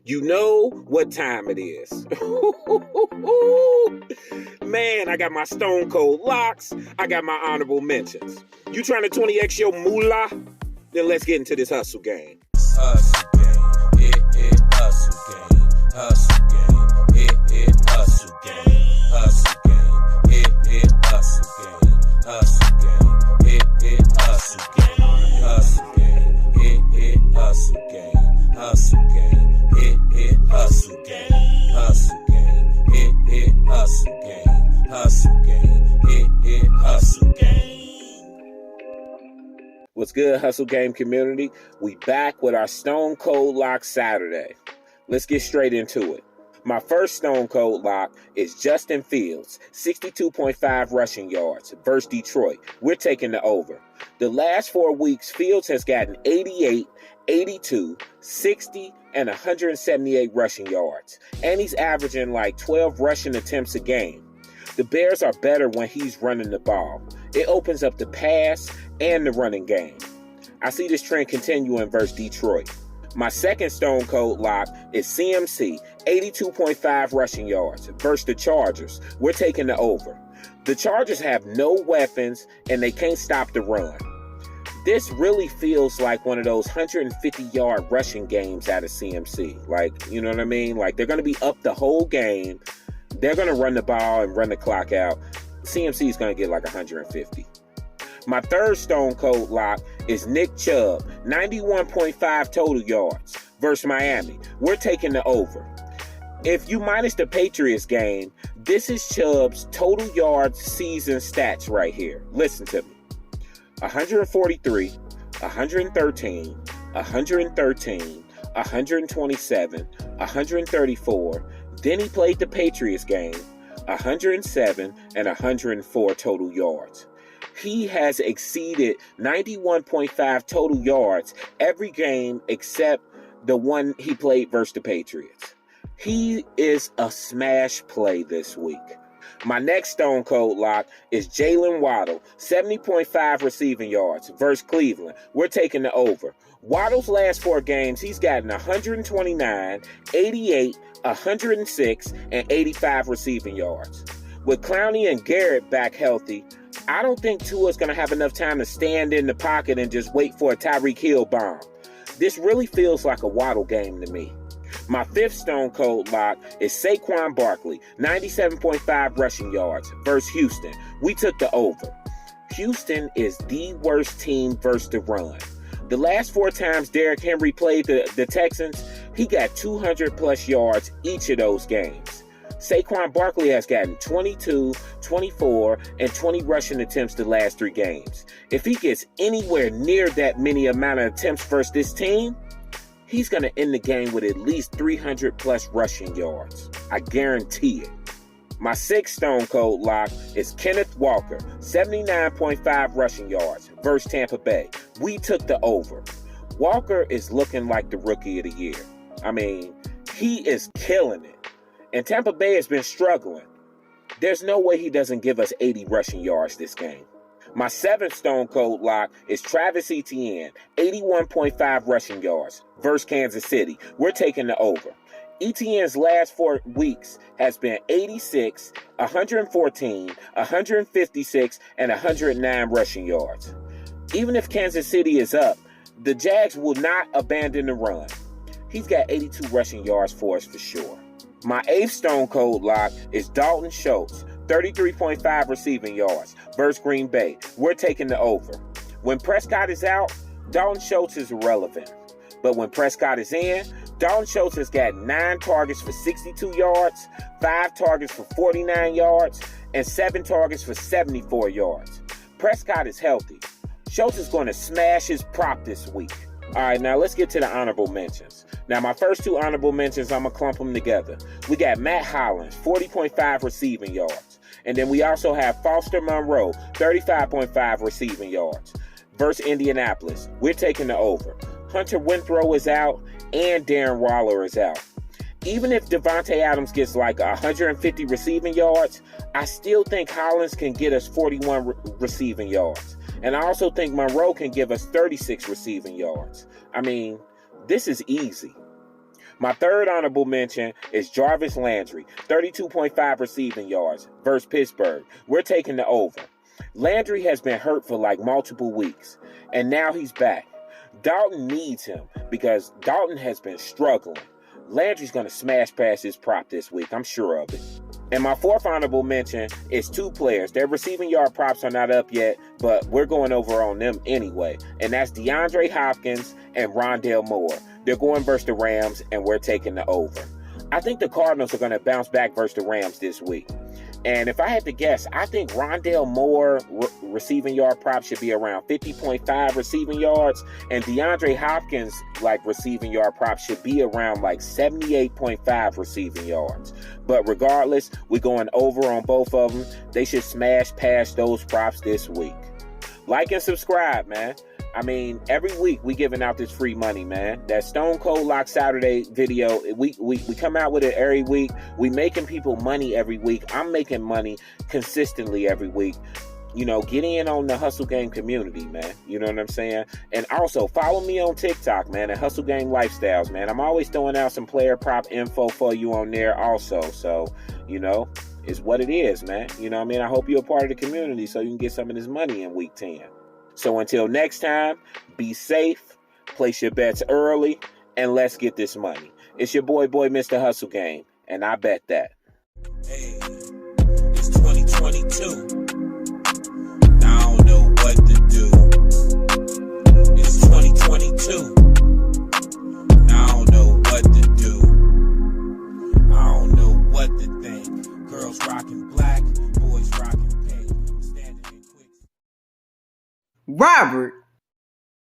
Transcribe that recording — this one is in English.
You know what time it is. Man, I got my stone cold locks. I got my honorable mentions. You trying to 20x your moolah? Then let's get into this hustle game. Hustle game, hustle game, hustle game, hustle game, hustle game, hustle game, hustle game, hustle game, hustle game, hustle game, hustle game, hustle game, hustle game, hustle game, hustle game, hustle game. What's good, Hustle Game community? We back with our Stone Cold Lock Saturday. Let's get straight into it. My first Stone Cold Lock is Justin Fields, 62.5 rushing yards versus Detroit. We're taking the over. The last 4 weeks, Fields has gotten 88, 82, 60, and 178 rushing yards. And he's averaging like 12 rushing attempts a game. The Bears are better when he's running the ball. It opens up the pass and the running game. I see this trend continuing versus Detroit. My second Stone Cold Lock is CMC, 82.5 rushing yards versus the Chargers. We're taking the over. The Chargers have no weapons and they can't stop the run. This really feels like one of those 150-yard rushing games out of CMC. Like, you know what I mean? Like, they're going to be up the whole game. They're going to run the ball and run the clock out. CMC is going to get like 150. My third Stone Cold Lock is Nick Chubb, 91.5 total yards versus Miami. We're taking the over. If you minus the Patriots game, this is Chubb's total yards season stats right here. Listen to me. 143, 113, 113, 127, 134. Then he played the Patriots game, 107 and 104 total yards. He has exceeded 91.5 total yards every game except the one he played versus the Patriots. He is a smash play this week. My next Stone Cold Lock is Jalen Waddle, 70.5 receiving yards versus Cleveland. We're taking the over. Waddle's last 4 games, he's gotten 129, 88, 106, and 85 receiving yards. With Clowney and Garrett back healthy, I don't think Tua's going to have enough time to stand in the pocket and just wait for a Tyreek Hill bomb. This really feels like a Waddle game to me. My fifth Stone Cold Lock is Saquon Barkley, 97.5 rushing yards versus Houston. We took the over. Houston is the worst team versus the run. The last 4 times Derrick Henry played the Texans, he got 200-plus yards each of those games. Saquon Barkley has gotten 22, 24, and 20 rushing attempts the last 3 games. If he gets anywhere near that many amount of attempts versus this team, he's going to end the game with at least 300-plus rushing yards. I guarantee it. My sixth Stone Cold Lock is Kenneth Walker, 79.5 rushing yards versus Tampa Bay. We took the over. Walker is looking like the Rookie of the Year. I mean, he is killing it. And Tampa Bay has been struggling. There's no way he doesn't give us 80 rushing yards this game. My seventh Stone Cold Lock is Travis Etienne, 81.5 rushing yards versus Kansas City. We're taking the over. Etienne's last 4 weeks has been 86, 114, 156, and 109 rushing yards. Even if Kansas City is up, the Jags will not abandon the run. He's got 82 rushing yards for us for sure. My eighth Stone Cold Lock is Dalton Schultz, 33.5 receiving yards versus Green Bay. We're taking the over. When Prescott is out, Dalton Schultz is irrelevant. But when Prescott is in, Dalton Schultz has got 9 targets for 62 yards, 5 targets for 49 yards, and 7 targets for 74 yards. Prescott is healthy. Schultz is going to smash his prop this week. All right, now let's get to the honorable mentions. Now, my first 2 honorable mentions, I'm going to clump them together. We got Matt Hollins, 40.5 receiving yards. And then we also have Foster Monroe, 35.5 receiving yards versus Indianapolis. We're taking the over. Hunter Winthrow is out and Darren Waller is out. Even if Devontae Adams gets like 150 receiving yards, I still think Hollins can get us 41 receiving yards. And I also think Monroe can give us 36 receiving yards. I mean, this is easy. My third honorable mention is Jarvis Landry, 32.5 receiving yards versus Pittsburgh. We're taking the over. Landry has been hurt for like multiple weeks, and now he's back. Dalton needs him because Dalton has been struggling. Landry's going to smash past his prop this week. I'm sure of it. And my fourth honorable mention is two players. Their receiving yard props are not up yet, but we're going over on them anyway. And that's DeAndre Hopkins and Rondale Moore. They're going versus the Rams, and we're taking the over. I think the Cardinals are going to bounce back versus the Rams this week. And if I had to guess, I think Rondale Moore receiving yard prop should be around 50.5 receiving yards, and DeAndre Hopkins receiving yard prop should be around 78.5 receiving yards. But regardless, we're going over on both of them. They should smash past those props this week. Like and subscribe, man. I mean, every week we giving out this free money, man. That Stone Cold Lock Saturday video, we come out with it every week. We making people money every week. I'm making money consistently every week. You know, get in on the Hustle Game community, man. You know what I'm saying? And also, follow me on TikTok, man, at Hustle Game Lifestyles, man. I'm always throwing out some player prop info for you on there also. So, you know, it's what it is, man. You know what I mean? I hope you're a part of the community so you can get some of this money in week 10. So until next time, be safe, place your bets early, and let's get this money. It's your boy, Mr. Hustle Game, and I bet that. Hey, it's 2022. I don't know what to do. It's 2022. I don't know what to do. I don't know what to think. Girls rocking black, boys rocking pink. Standing in quick. Robert